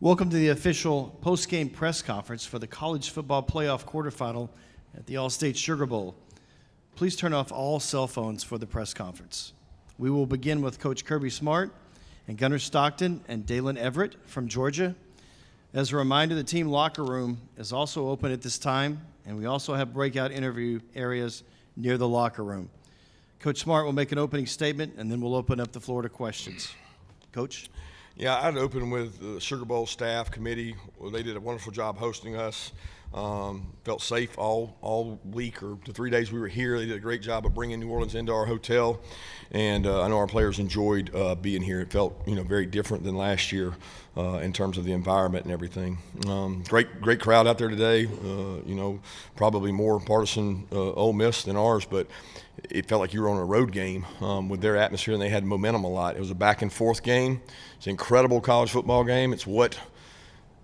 Welcome to the official post-game press conference for the College Football Playoff Quarterfinal at the Allstate Sugar Bowl. Please turn off all cell phones for the press conference. We will begin with Coach Kirby Smart and Gunnar Stockton and Dalen Everett from Georgia. As a reminder, the team locker room is also open at this time, and we also have breakout interview areas near the locker room. Coach Smart will make an opening statement, and then we'll open up the floor to questions. Coach? Yeah, I'd open with the Sugar Bowl staff committee. Well, they did a wonderful job hosting us. Felt safe all week or the 3 days we were here. They did a great job of bringing New Orleans into our hotel, and I know our players enjoyed being here. It felt very different than last year in terms of the environment and everything. Great crowd out there today. Probably more partisan Ole Miss than ours, but it felt like you were on a road game with their atmosphere, and they had momentum a lot. It was a back and forth game. It's an incredible college football game. It's what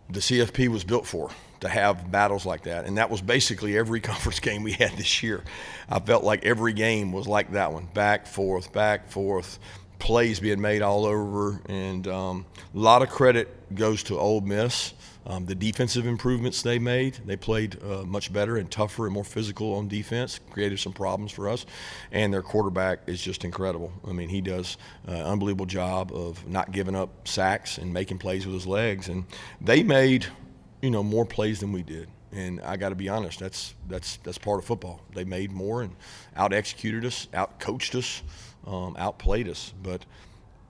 the CFP was built for, to have battles like that. And that was basically every conference game we had this year. I felt like every game was like that one, back, forth, plays being made all over. And a lot of credit goes to Ole Miss. The defensive improvements they made, they played much better and tougher and more physical on defense, created some problems for us. And their quarterback is just incredible. I mean, he does an unbelievable job of not giving up sacks and making plays with his legs. And they made more plays than we did. And I got to be honest, that's part of football. They made more and out-executed us, out-coached us, outplayed us. But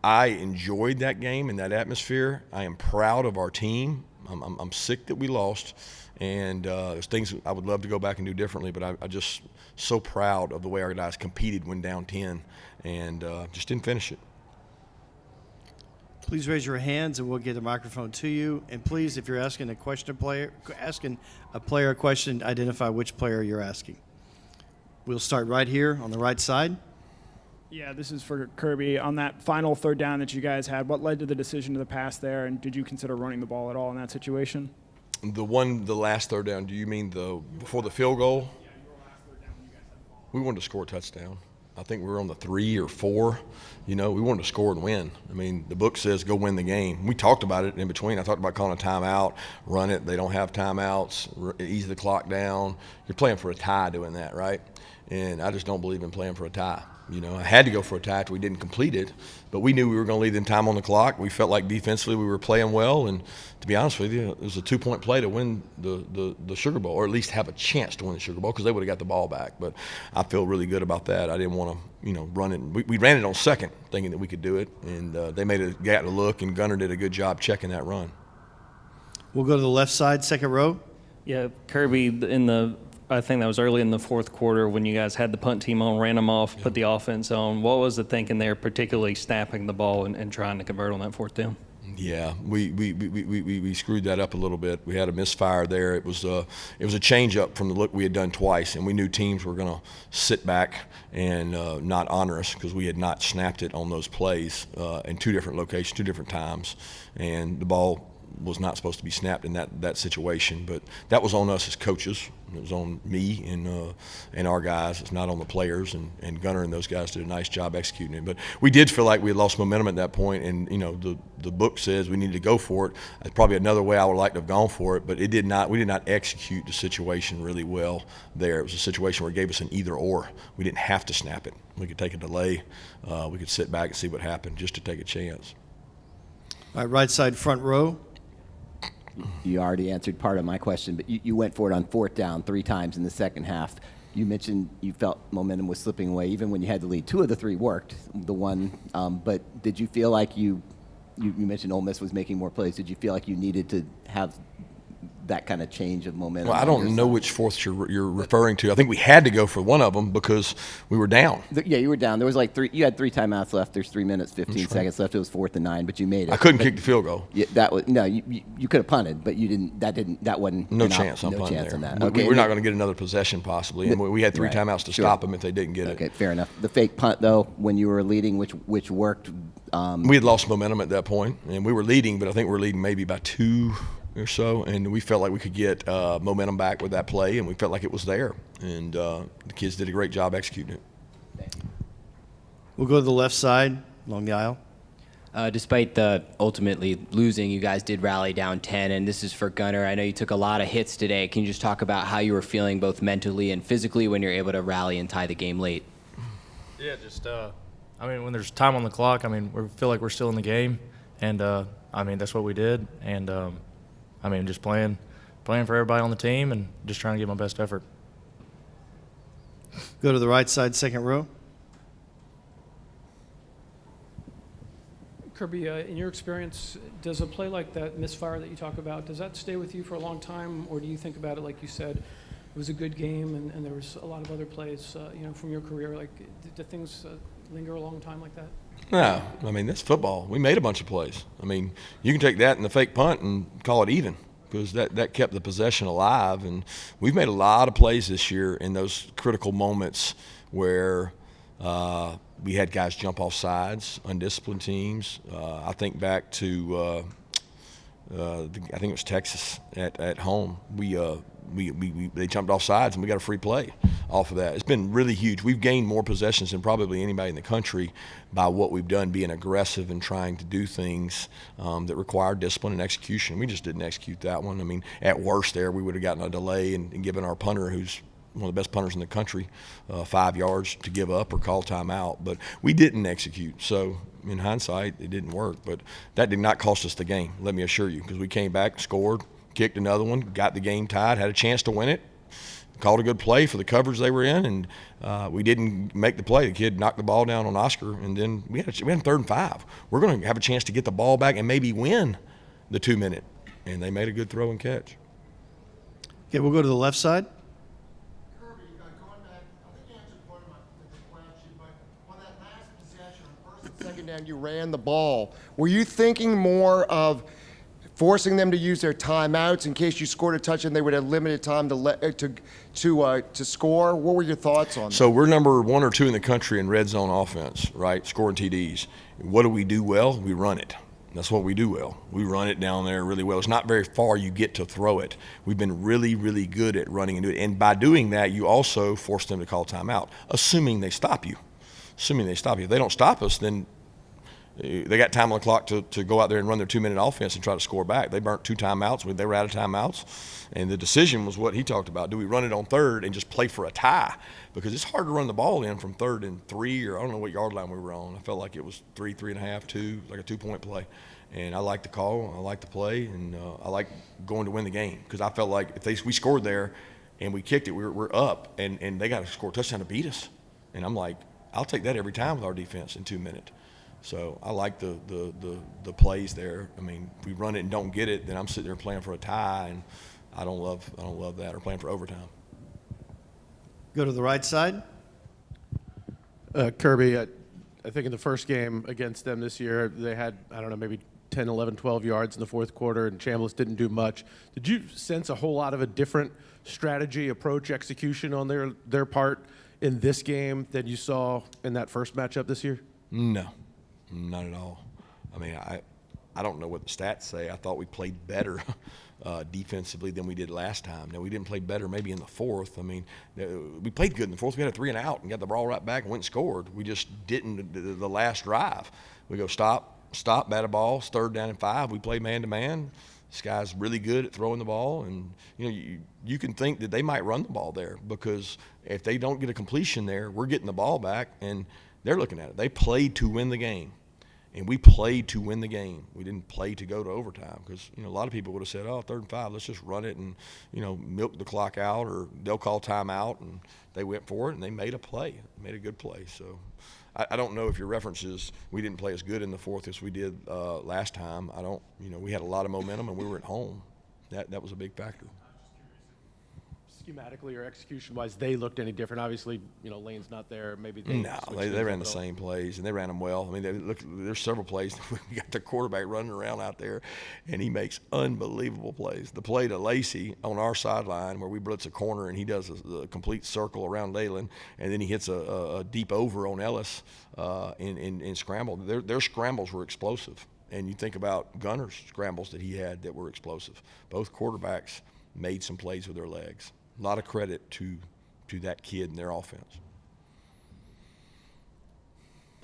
I enjoyed that game and that atmosphere. I am proud of our team. I'm sick that we lost, and there's things I would love to go back and do differently, but I'm just so proud of the way our guys competed when down 10 and just didn't finish it. Please raise your hands and we'll get the microphone to you. And please, if you're asking a player a question, identify which player you're asking. We'll start right here on the right side. Yeah, this is for Kirby. On that final third down that you guys had, what led to the decision to the pass there, and did you consider running the ball at all in that situation? The last third down, do you mean before the field goal? Yeah, your last third down when you guys had the ball. We wanted to score a touchdown. I think we were on the 3 or 4. We wanted to score and win. I mean, the book says go win the game. We talked about it in between. I talked about calling a timeout, run it. They don't have timeouts, ease the clock down. You're playing for a tie doing that, right? And I just don't believe in playing for a tie. I had to go for a tie after we didn't complete it, but we knew we were going to leave them time on the clock. We felt like defensively we were playing well, and to be honest with you, it was a 2-point play to win the Sugar Bowl, or at least have a chance to win the Sugar Bowl, because they would have got the ball back. But I feel really good about that. I didn't want to, run it. We ran it on second, thinking that we could do it, and they got a look, and Gunnar did a good job checking that run. We'll go to the left side, second row. Yeah, Kirby, I think that was early in the fourth quarter when you guys had the punt team on, ran them off, put the offense on. What was the thinking there, particularly snapping the ball and trying to convert on that fourth down? Yeah, we screwed that up a little bit. We had a misfire there. It was a change up from the look we had done twice, and we knew teams were going to sit back and not honor us because we had not snapped it on those plays in 2 different locations, 2 different times, and the ball was not supposed to be snapped in that situation. But that was on us as coaches. It was on me and our guys. It's not on the players, and Gunnar and those guys did a nice job executing it. But we did feel like we had lost momentum at that point, and the book says we needed to go for it. That's probably another way I would like to have gone for it, but we did not execute the situation really well there. It was a situation where it gave us an either or. We didn't have to snap it. We could take a delay. We could sit back and see what happened just to take a chance. All right, right side, front row. You already answered part of my question, but you went for it on fourth down 3 times in the second half. You mentioned you felt momentum was slipping away even when you had the lead. 2 of the 3 worked, the one. But did you feel like you mentioned Ole Miss was making more plays. Did you feel like you needed to have that kind of change of momentum? Well, I don't know which fourth you're referring to. I think we had to go for one of them because we were down. Yeah, you were down. There was like 3. You had 3 timeouts left. There's 3 minutes, 15 seconds left. It was 4th and 9, but you made it. I couldn't kick the field goal. Yeah, you could have punted, but you didn't. That wasn't no chance. No punting chance there. on that. Okay, we're not going to get another possession possibly, and we had 3 timeouts to stop them if they didn't get it. Okay, fair enough. The fake punt though, when you were leading, which worked. We had lost momentum at that point, and we were leading, but I think we were leading maybe by 2 or so, and we felt like we could get momentum back with that play, and we felt like it was there, and the kids did a great job executing it. We'll go to the left side along the aisle. Despite the ultimately losing, you guys did rally down 10, and this is for Gunner. I know you took a lot of hits today. Can you just talk about how you were feeling both mentally and physically when you're able to rally and tie the game late? Yeah, just when there's time on the clock, we feel like we're still in the game, and that's what we did. And just playing for everybody on the team and just trying to give my best effort. Go to the right side, second row. Kirby, in your experience, does a play like that misfire that you talk about, does that stay with you for a long time, or do you think about it like you said, it was a good game and there was a lot of other plays, from your career? Like, do things linger a long time like that? No, that's football. We made a bunch of plays. You can take that and the fake punt and call it even because that kept the possession alive. And we've made a lot of plays this year in those critical moments where we had guys jump off sides, undisciplined teams. I think back to I think it was Texas at home. They jumped off sides and we got a free play off of that. It's been really huge. We've gained more possessions than probably anybody in the country by what we've done, being aggressive and trying to do things that require discipline and execution. We just didn't execute that one. At worst there, we would have gotten a delay and given our punter, who's one of the best punters in the country, 5 yards to give up or call timeout. But we didn't execute. So in hindsight, it didn't work. But that did not cost us the game, let me assure you, because we came back, scored, kicked another one, got the game tied, had a chance to win it, called a good play for the coverage they were in, and we didn't make the play. The kid knocked the ball down on Oscar, and then we had 3rd and 5. We're going to have a chance to get the ball back and maybe win the 2-minute. And they made a good throw and catch. Okay, we'll go to the left side. Kirby, going back, I think you answered part of the question, but on that last possession, on 1st and 2nd down, you ran the ball. Were you thinking more of forcing them to use their timeouts in case you scored a touchdown, they would have limited time to score? What were your thoughts on that? So we're number 1 or 2 in the country in red zone offense, right? Scoring TDs. What do we do well? We run it. That's what we do well. We run it down there really well. It's not very far you get to throw it. We've been really, really good at running and doing it. And by doing that, you also force them to call timeout, assuming they stop you. If they don't stop us, then they got time on the clock to go out there and run their 2-minute offense and try to score back. They burnt 2 timeouts. They were out of timeouts. And the decision was what he talked about. Do we run it on 3rd and just play for a tie? Because it's hard to run the ball in from 3rd and 3, or I don't know what yard line we were on. I felt like it was 3, 3.5, 2, like a 2-point play. And I like the call. I like the play. And I like going to win the game. Because I felt like if we scored there and we kicked it, we're up. And they got to score a touchdown to beat us. And I'm like, I'll take that every time with our defense in 2 minutes. So I like the plays there. If we run it and don't get it, then I'm sitting there playing for a tie, and I don't love that, or playing for overtime. Go to the right side. Kirby, I think in the first game against them this year, they had, maybe 10, 11, 12 yards in the fourth quarter, and Chambliss didn't do much. Did you sense a whole lot of a different strategy, approach, execution on their part in this game than you saw in that first matchup this year? No. Not at all. I don't know what the stats say. I thought we played better defensively than we did last time. Now, we didn't play better maybe in the fourth. We played good in the fourth. We had a 3 and out and got the ball right back and went and scored. We just didn't the last drive. We go stop, bat a ball, 3rd down and 5. We play man-to-man. This guy's really good at throwing the ball. And, you can think that they might run the ball there because if they don't get a completion there, we're getting the ball back and they're looking at it. They played to win the game. And we played to win the game. We didn't play to go to overtime because, a lot of people would have said, 3rd and 5, let's just run it and, milk the clock out, or they'll call timeout. And they went for it, and they made a play, made a good play. So I don't know if your reference is we didn't play as good in the fourth as we did last time. We had a lot of momentum, and we were at home. That was a big factor. Schematically or execution-wise, they looked any different? Obviously, Lane's not there. Maybe they ran the same plays, and they ran them well. There's several plays. We got the quarterback running around out there, and he makes unbelievable plays. The play to Lacey on our sideline where we blitz a corner, and he does a complete circle around Leyland, and then he hits a deep over on Ellis in scramble. Their scrambles were explosive. And you think about Gunner's scrambles that he had that were explosive. Both quarterbacks made some plays with their legs. A lot of credit to that kid and their offense.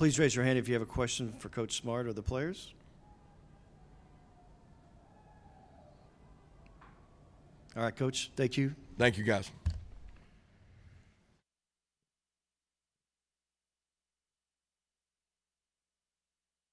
Please raise your hand if you have a question for Coach Smart or the players. All right, Coach, thank you. Thank you, guys.